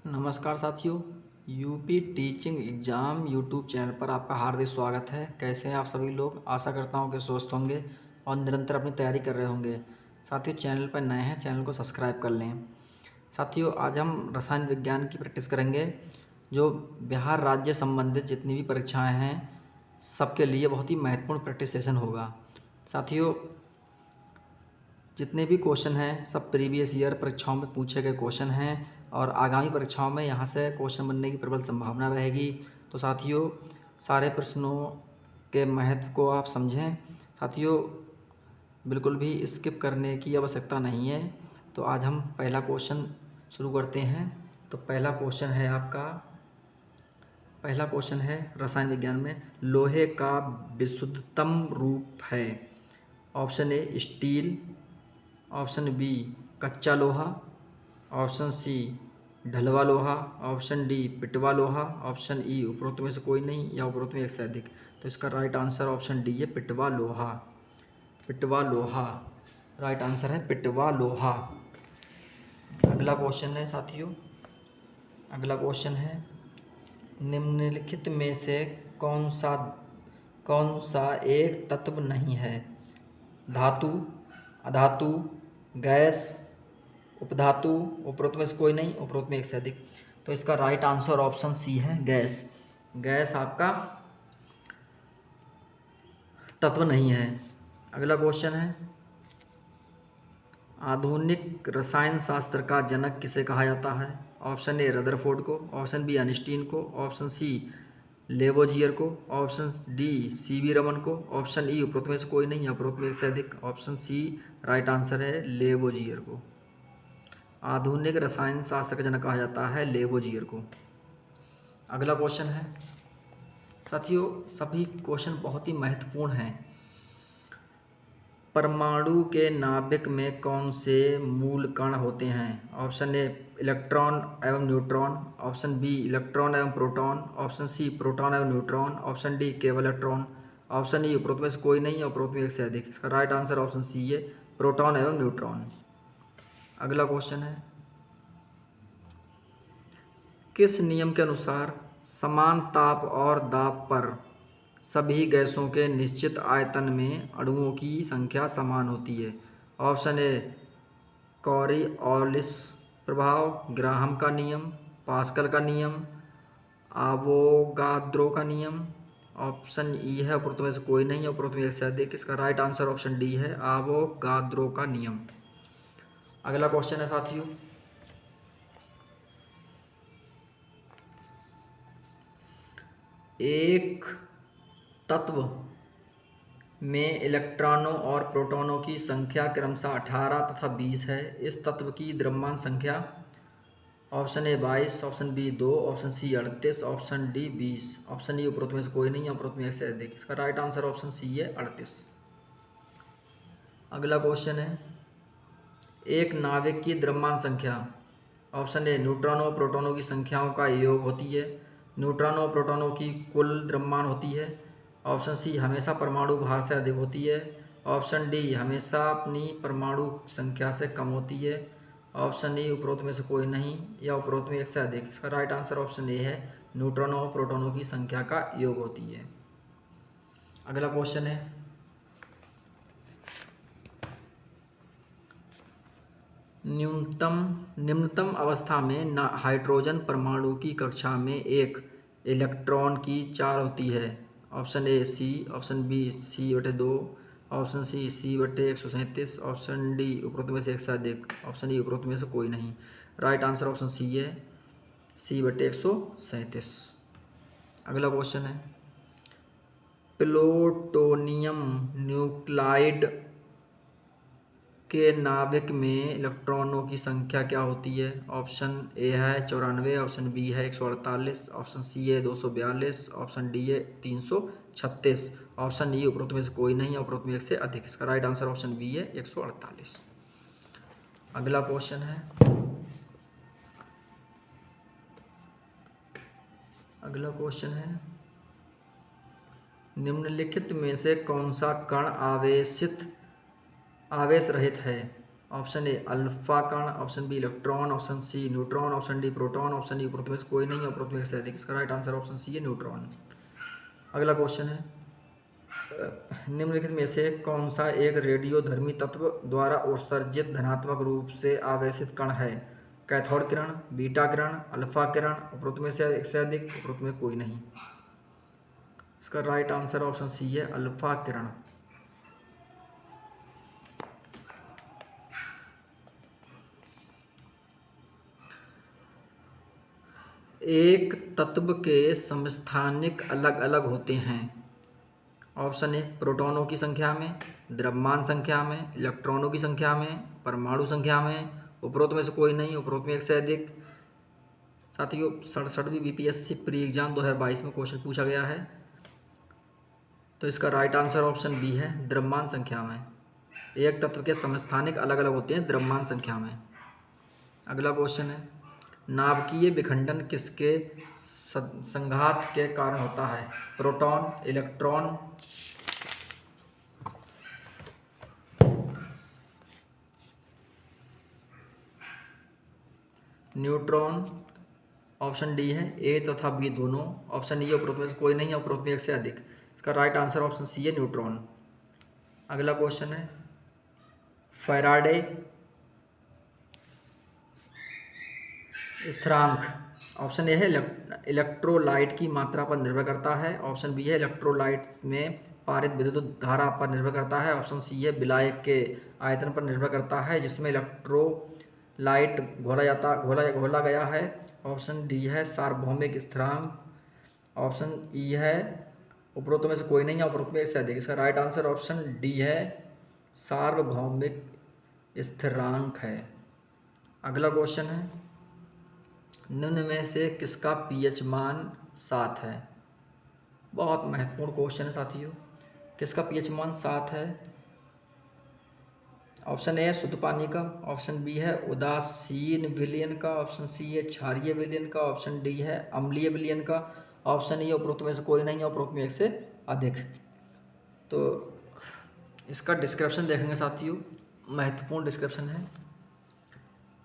नमस्कार साथियों। UP teaching exam YouTube channel पर आपका हार्दिक स्वागत है। कैसे हैं आप सभी लोग? आशा करता हूं कि स्वस्थ होंगे और निरंतर अपनी तैयारी कर रहे होंगे। साथियों, चैनल पर नए हैं, चैनल को सब्सक्राइब कर लें। साथियों, आज हम रसायन विज्ञान की प्रैक्टिस करेंगे। जो बिहार राज्य संबंधित जितनी भी परीक्षाएँ हैं, सबके लिए बहुत ही महत्वपूर्ण प्रैक्टिस सेशन होगा। साथियों, जितने भी क्वेश्चन हैं सब प्रीवियस ईयर परीक्षाओं में पूछे गए क्वेश्चन हैं और आगामी परीक्षाओं में यहाँ से क्वेश्चन बनने की प्रबल संभावना रहेगी। तो साथियों, सारे प्रश्नों के महत्व को आप समझें। साथियों, बिल्कुल भी स्किप करने की आवश्यकता नहीं है। तो आज हम पहला क्वेश्चन शुरू करते हैं। तो पहला क्वेश्चन है रसायन विज्ञान में, लोहे का विशुद्धतम रूप है। Option A steel, option B कच्चा लोहा, ऑप्शन सी ढलवा लोहा, ऑप्शन डी पिटवा लोहा, ऑप्शन ई उपरोक्त में से कोई नहीं या उपरोक्त में एक से अधिक। तो इसका राइट आंसर ऑप्शन डी है, पिटवा लोहा। पिटवा लोहा राइट आंसर है, पिटवा लोहा। अगला क्वेश्चन है साथियों, अगला क्वेश्चन है, निम्नलिखित में से कौन सा एक तत्व नहीं है? धातु, अधातु, गैस, उपधातु, उपरोक्त में से कोई नहीं, उपरोक्त में एक से अधिक। तो इसका राइट आंसर ऑप्शन सी है, गैस। गैस आपका तत्व नहीं है। अगला क्वेश्चन है, आधुनिक रसायन शास्त्र का जनक किसे कहा जाता है? ऑप्शन ए रदरफोर्ड को, ऑप्शन बी आइंस्टीन को, ऑप्शन सी लेवोजियर को, ऑप्शन डी सीवी रमन को, ऑप्शन ई उपरोक्त में से कोई नहीं या उपरोक्त में एक से अधिक। ऑप्शन सी राइट आंसर है, लेवोजियर को। आधुनिक रसायन शास्त्र का जनक कहा जाता है लेवोजियर को। अगला क्वेश्चन है साथियों, सभी क्वेश्चन बहुत ही महत्वपूर्ण हैं। परमाणु के नाभिक में कौन से मूल कण होते हैं? ऑप्शन ए इलेक्ट्रॉन एवं न्यूट्रॉन, ऑप्शन बी इलेक्ट्रॉन एवं प्रोटॉन, ऑप्शन सी प्रोटॉन एवं न्यूट्रॉन, ऑप्शन डी केवल इलेक्ट्रॉन, ऑप्शन ई उपरोक्त में से कोई नहीं या उपरोक्त में एक से अधिक। इसका राइट आंसर ऑप्शन सी है, प्रोटॉन एवं न्यूट्रॉन। अगला क्वेश्चन है, किस नियम के अनुसार समान ताप और दाब पर सभी गैसों के निश्चित आयतन में अणुओं की संख्या समान होती है? ऑप्शन ए कॉरिओलिस प्रभाव, ग्राहम का नियम, पास्कल का नियम, आवोगाद्रो का नियम, ऑप्शन ई है उपरोक्त में से कोई नहीं है, उपरोक्त में एक से अधिक। इसका राइट आंसर ऑप्शन डी है, आवोगाद्रो का नियम। अगला क्वेश्चन है साथियों, एक तत्व में इलेक्ट्रॉनों और प्रोटॉनों की संख्या क्रमशः 18 तथा 20 है। इस तत्व की द्रव्यमान संख्या? Option A 22, option B 2, option C 38, option D 20, option E उपरोक्त में से कोई नहीं है, उपरोक्त में एक से अधिक। इसका राइट आंसर ऑप्शन सी है, 38। अगला क्वेश्चन है, एक नाभिक की द्रव्यमान संख्या? ऑप्शन ए न्यूट्रॉनों और प्रोटॉनों की संख्याओं का योग होती है, न्यूट्रॉनों और प्रोटॉनों की कुल द्रव्यमान होती है, ऑप्शन सी हमेशा परमाणु भार से अधिक होती है, ऑप्शन डी हमेशा अपनी परमाणु संख्या से कम होती है, ऑप्शन ई उपरोक्त में से कोई नहीं या उपरोक्त में एक से अधिक। इसका राइट आंसर ऑप्शन ए है, न्यूट्रॉनों और प्रोटॉनों की संख्या का योग होती है। अगला क्वेश्चन है, निम्नतम अवस्था में हाइड्रोजन परमाणु की कक्षा में एक इलेक्ट्रॉन की 4 होती है। Option A C, option B C/2, option C C/137, option D उपरोक्त में से एक से अधिक, ऑप्शन ई उपरोक्त में से कोई नहीं। राइट आंसर ऑप्शन सी है, C/137। अगला क्वेश्चन है, प्लूटोनियम न्यूक्लाइड के नाभिक में इलेक्ट्रॉनों की संख्या क्या होती है? ऑप्शन ए है 94, ऑप्शन बी है 148, ऑप्शन सी है 242, ऑप्शन डी है 336, ऑप्शन ई उपरोक्त में से कोई नहीं है, उपरोक्त में एक से अधिक। इसका राइट आंसर ऑप्शन बी है, 148। अगला क्वेश्चन है, निम्नलिखित में से कौन सा कण आवेश रहित है? ऑप्शन ए अल्फा कण, option B electron, option C neutron, option D proton, option D उपरोक्त में से कोई नहीं, उपरोक्त में से अधिक। इसका राइट आंसर ऑप्शन सी है न्यूट्रॉन। अगला क्वेश्चन है निम्नलिखित में से कौन सा एक रेडियोधर्मी तत्व द्वारा उत्सर्जित धनात्मक रूप से आवेशित कण है? कैथोड किरण, बीटा किरण, अल्फा किरण, उपरोक्त में से एक से अधिक, उपरोक्त में कोई नहीं। इसका राइट आंसर ऑप्शन सी है अल्फा किरण। एक तत्व के समस्थानिक अलग अलग होते हैं। ऑप्शन ए प्रोटॉनों की संख्या में, द्रव्यमान संख्या में, इलेक्ट्रॉनों की संख्या में, परमाणु संख्या में, उपरोक्त में से कोई नहीं, उपरोक्त में एक से अधिक। साथियों 67वीं बीपीएससी प्री एग्जाम 2022 में क्वेश्चन पूछा गया है, तो इसका राइट आंसर ऑप्शन बी है द्रव्यमान संख्या में। एक तत्व के समस्थानिक अलग अलग होते हैं द्रव्यमान संख्या में। अगला क्वेश्चन है नाभिकीय विखंडन किसके संघात के कारण होता है? Proton, electron, neutron. Option D है ए तथा बी दोनों। ऑप्शन ई उपरोक्त में से कोई नहीं है, उपरोक्त में एक से अधिक। इसका राइट आंसर ऑप्शन सी है न्यूट्रॉन। अगला क्वेश्चन है फैराडे स्थिरांक। ऑप्शन ए है इलेक्ट्रोलाइट की मात्रा पर निर्भर करता है। ऑप्शन बी है इलेक्ट्रोलाइट में पारित विद्युत धारा पर निर्भर करता है। ऑप्शन सी है विलायक के आयतन पर निर्भर करता है जिसमें इलेक्ट्रोलाइट घोला गया है। ऑप्शन डी है सार्वभौमिक स्थिरांक। ऑप्शन ई है उपरोक्त में से कोई नहीं है, उपरोक्त में एक से अधिक। इसका राइट आंसर ऑप्शन डी है सार्वभौमिक स्थिरांक है। अगला क्वेश्चन है निम्न में से किसका पीएच मान 7 है? बहुत महत्वपूर्ण क्वेश्चन है साथियों। किसका पीएच मान 7 है? ऑप्शन ए है शुद्ध पानी का, ऑप्शन बी है उदासीन विलयन का, ऑप्शन सी है क्षारीय विलयन का, ऑप्शन डी है अम्लीय विलयन का, ऑप्शन ई उपरोक्त में से कोई नहीं है, उपरोक्त में एक से अधिक। तो इसका डिस्क्रिप्शन देखेंगे साथियों, महत्वपूर्ण डिस्क्रिप्शन है।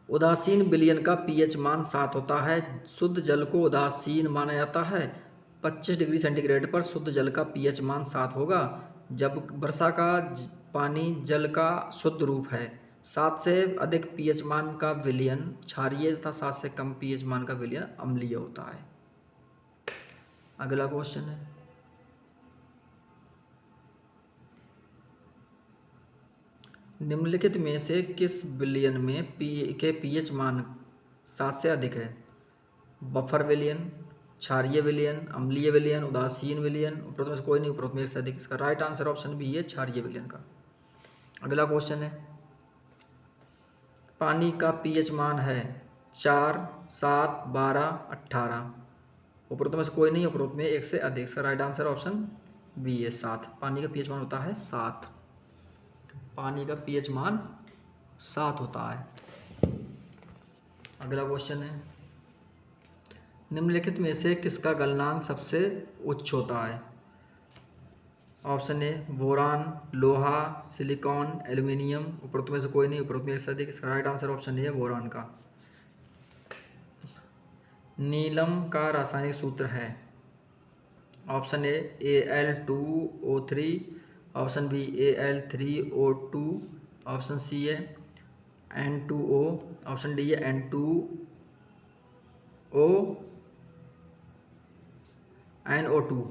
उदासीन विलयन का पीएच मान 7 होता है। शुद्ध जल को उदासीन माना जाता है। 25 डिग्री सेंटीग्रेड पर शुद्ध जल का पीएच मान 7 होगा। जब वर्षा का पानी जल का शुद्ध रूप है। 7 से अधिक पीएच मान का विलयन क्षारीय तथा 7 से कम पीएच मान का विलयन अम्लीय होता है। अगला क्वेश्चन है निम्नलिखित में से किस विलयन में के पीएच मान 7 से अधिक है? बफर विलयन, क्षारीय विलयन, अम्लीय विलयन, उदासीन विलयन, उपरोक्त में से कोई नहीं, उपरोक्त में एक से अधिक। इसका राइट आंसर ऑप्शन बी है क्षारीय विलयन का। अगला क्वेश्चन है पानी का पीएच मान है 4, 7, 12, 18। उपरोक्त में से कोई नहीं, उपरोक्त में एक से अधिक। इसका राइट आंसर ऑप्शन बी है 7। पानी का पीएच मान होता है 7। पानी का पीएच मान 7 होता है। अगला क्वेश्चन है निम्नलिखित में से किसका गलनांक सबसे उच्च होता है? ऑप्शन ए बोरान, लोहा, सिलिकॉन, एल्यूमिनियम। उपरोक्त में से कोई नहीं, उपरोक्त में एक से अधिक। इसका राइट आंसर ऑप्शन ए है बोरान का। नीलम का रासायनिक सूत्र है। Option A Al2O3, option B Al3O2, option C है N2O, ऑप्शन डी है NO2।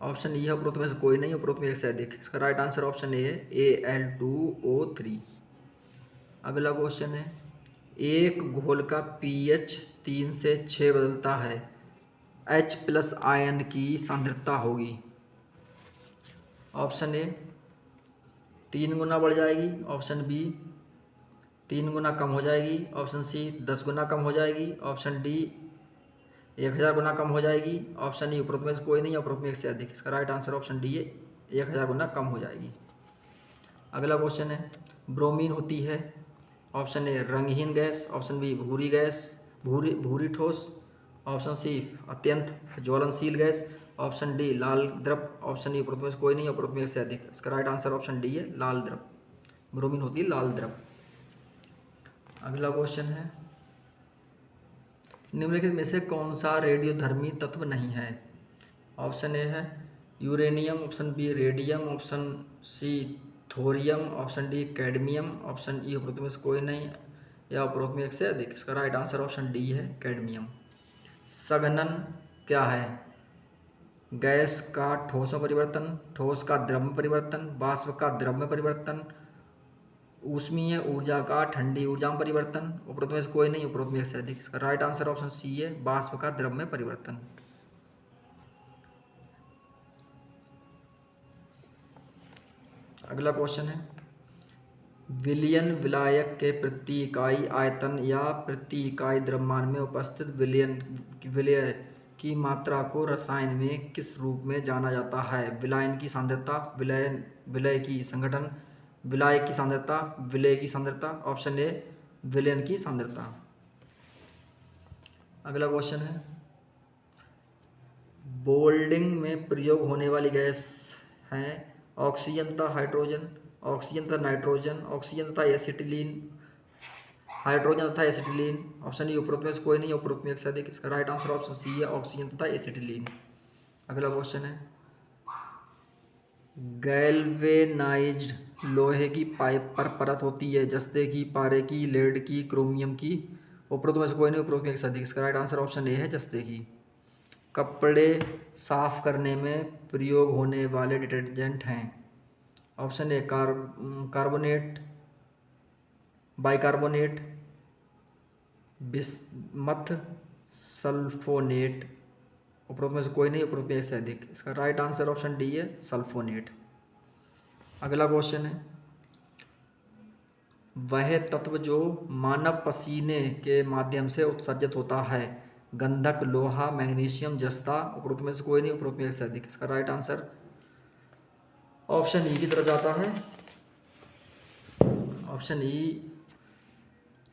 ऑप्शन ई है उपरोक्त में से कोई नहीं, उपरोक्त में एक से अधिक। इसका राइट आंसर ऑप्शन ए है Al2O3। अगला क्वेश्चन है एक घोल का पीएच 3 से 6 बदलता है, H+ आयन की सांद्रता होगी। ऑप्शन ए 3 गुना बढ़ जाएगी, ऑप्शन बी 3 गुना कम हो जाएगी, ऑप्शन सी 10 गुना कम हो जाएगी, ऑप्शन डी 1000 गुना कम हो जाएगी, ऑप्शन ई उपरोक्त में से कोई नहीं, उपरोक्त में एक से अधिक। इसका राइट आंसर ऑप्शन डी है 1000 गुना कम हो जाएगी। अगला क्वेश्चन है ब्रोमीन होती है। ऑप्शन ए रंगहीन गैस, ऑप्शन बी भूरी गैस, भूरी ठोस, ऑप्शन सी अत्यंत ज्वलनशील गैस, ऑप्शन डी लाल द्रव, ऑप्शन ई उपरोक्त में से कोई नहीं, उपरोक्त में एक से अधिक। इसका राइट आंसर ऑप्शन डी है लाल द्रव। ब्रोमीन होती है लाल द्रव। अगला क्वेश्चन है, निम्नलिखित में से कौन सा रेडियोधर्मी तत्व नहीं है? ऑप्शन ए है uranium, option B radium, option C thorium, option D cadmium, option E उपरोक्त में से कोई नहीं या उपरोक्त में एक से अधिक। इसका राइट आंसर ऑप्शन डी है कैडमियम। संघनन क्या है? गैस का ठोस में परिवर्तन, ठोस का द्रव में परिवर्तन, वाष्प का द्रव में परिवर्तन, ऊष्मीय ऊर्जा का ठंडी ऊर्जा में परिवर्तन, उपरोक्त में से कोई नहीं, उपरोक्त में एक से अधिक। इसका राइट आंसर ऑप्शन सी है वाष्प का द्रव में परिवर्तन। अगला क्वेश्चन है, विलयन विलायक के प्रति इकाई आयतन या प्रति इकाई द्रव्यमान में उपस्थित विलय की मात्रा को रसायन में किस रूप में जाना जाता है? विलायन की सांद्रता, विलय की संगठन, विलायक की सांद्रता, विलय की सांद्रता। ऑप्शन ए विलयन की सांद्रता। अगला क्वेश्चन है, बोल्डिंग में प्रयोग होने वाली गैस है ऑक्सीजन तथा हाइड्रोजन, ऑक्सीजन तथा नाइट्रोजन, ऑक्सीजन तथा एसिटिलीन, हाइड्रोजन तथा एसिटिलीन। ऑप्शन ई उपरोक्त में से कोई नहीं, उपरोक्त में एक से अधिक। इसका राइट आंसर ऑप्शन सी है ऑक्सीजन तथा एसिटिलीन। अगला क्वेश्चन है, गैल्वेनाइज्ड लोहे की पाइप पर परत होती है जस्ते की, पारे की, लेड की, क्रोमियम की। उपरोक्त में से कोई नहीं, उपरोक्त में एक से अधिक। इसका राइट आंसर ऑप्शन ए है जस्ते की। कपड़े साफ करने में प्रयोग होने वाले डिटर्जेंट हैं। Option A carbonate, bicarbonate, bismuth, sulphonate. उपरोक्त में से कोई नहीं, उपरोक्त में एक से अधिक। इसका राइट आंसर ऑप्शन डी है सल्फोनेट। अगला क्वेश्चन है, वह तत्व जो मानव पसीने के माध्यम से उत्सर्जित होता है, गंधक, लोहा, मैग्नीशियम, जस्ता। उपरोक्त में से कोई नहीं, उपरोक्त में एक से अधिक। इसका राइट आंसर ऑप्शन ई की तरफ जाता है।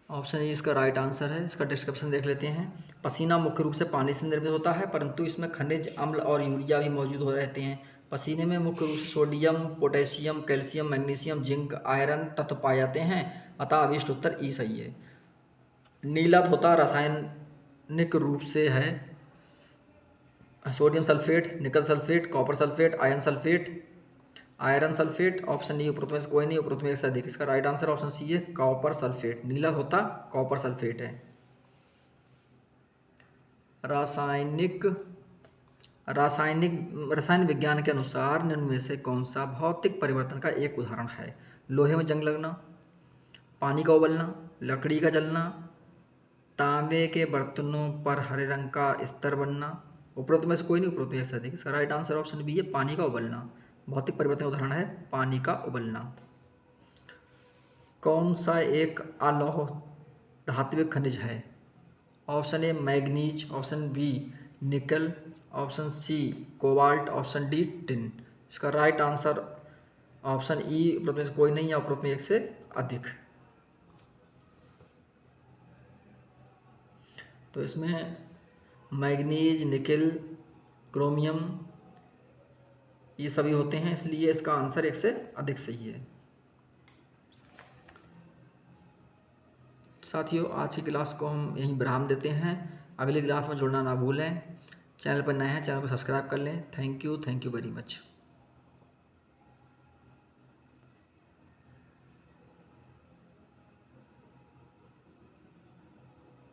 ऑप्शन ई इसका राइट आंसर है। इसका डिस्क्रिप्शन देख लेते हैं। पसीना मुख्य रूप से पानी से निर्मित होता है, परंतु इसमें खनिज, अम्ल और यूरिया भी मौजूद हो रहते हैं। पसीने में मुख्य रूप से sodium, potassium, calcium, magnesium, zinc, iron तत्व पाए जाते हैं, अतः अभिष्ट उत्तर ई सही है। नीला धोता रासायनिक रूप से है सोडियम सल्फेट, निकल sulphate, copper sulphate, iron sulphate. Option E उपरोक्त में से कोई नहीं, उपरोक्त में एक से अधिक। इसका राइट आंसर ऑप्शन सी है कॉपर सल्फेट। नीला होता कॉपर सल्फेट है। रसायन विज्ञान के अनुसार निम्न में से कौन सा भौतिक परिवर्तन का एक उदाहरण है? लोहे में जंग लगना, पानी का उबलना, लकड़ी का जलना, तांबे के बर्तनों पर हरे रंग का स्तर बनना। उपरोक्त में से कोई नहीं, उपरोक्त में एक से अधिक। इसका राइट आंसर ऑप्शन बी है पानी का उबलना। भौतिक परिवर्तन उदाहरण है पानी का उबलना। कौन सा एक अलौह धात्विक खनिज है? Option A manganese, option B nickel, option C cobalt, option D tin. इसका राइट आंसर ऑप्शन ई उपरोक्त में से कोई नहीं या उपरोक्त में एक से अधिक। तो इसमें मैग्नीज, निकल, क्रोमियम ये सभी होते हैं, इसलिए इसका आंसर एक से अधिक सही है। साथियों, आज की क्लास को हम यहीं विराम देते हैं। अगली क्लास में जुड़ना ना भूलें। चैनल पर नए हैं, चैनल को सब्सक्राइब कर लें। Thank you very much.